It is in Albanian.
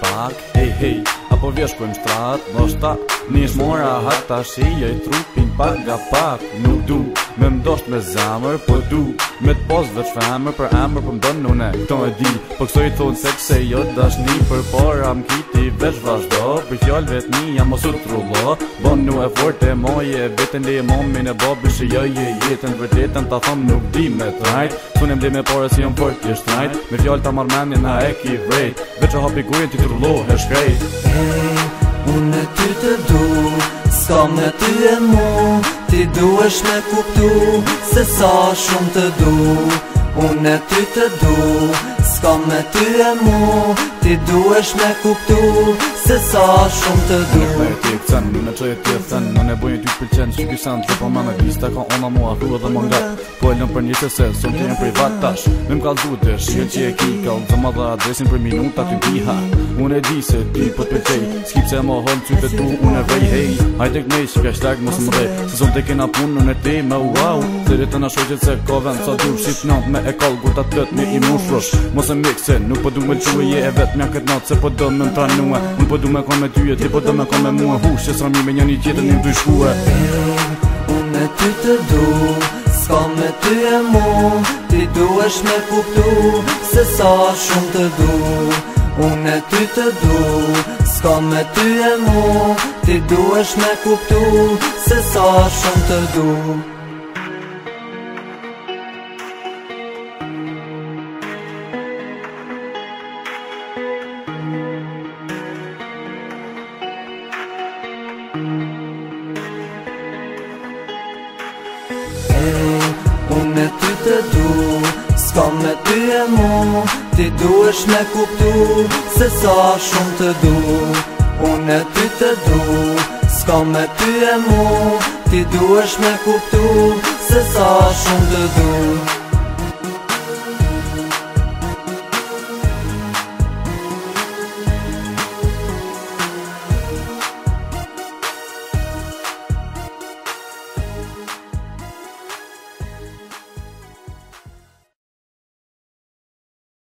pak, hej, apo vjesh për mshtrat, ndoshta nish mora hata shijoj trupin pak nga pak. Nuk du me mdosht me zamër, po du me t'pos veç femër, për emër për mdon une, këto e di. Po këso i thonë se kse jo dashni, për para m'kiti veç vazhdo, për fjall vet mi jam mos u trullo. Bon nu e forte moje, vetën le momin e bobi shëjoje jetën, vërtetën ta thom nuk di me trajt. Sunem dhe me pare si jom fort t'jesht trajt, me fjall ta marmenje na e ki vrejt, veç a hapi gujen ti trullo e shkrejt. Hey, unë ty të du, s'ka me ty e mu, ti duesh me kuptu, se sa shumë të du. Unë ty të du, s'ka me ty e mu, ti duesh me kuptu, se sa shumë të du. Në e ti e këcen, në që e ti e thën, në ne bojnë ty t'pilqen, që kysan të për me vista, ka ona mua hu edhe më nga. Po e lëm për një të se, son të jem privat tash, me m'kall dute, shqe që e ki, ka u të madha adresin për minuta të ndiha. Unë e di se ti po t'pilqej, s'kip se më hon ty të tu, unë e vej hej. Hajde kënej që ka shtak mos më rej, se son të kena pun, unë e ti me wow. Se rritën a shoqet se ka vend, sa du shqit nat me e kall guta të lët me i mushrosh. Mos e mikse, nuk po du me lëque je e vet mja këtë natë, se po do me më tranue. Unë po du me kon me tyje, ti po do me kon me mua. Hush që srami me njëni tjetën një dy shkue. Unë ty të du, s'ka me ty e mu, ti duesh me kuptu, se sa shumë të du. Unë ty të du, s'ka me ty e mu, ti duesh me kuptu, se sa shumë të du. Unë ty të du, s'ka me ty e mu, ti duesh me kuptu, se sa shumë të du. Unë ty të du, s'ka me ty e mu, ti duesh me kuptu, se sa shumë të du.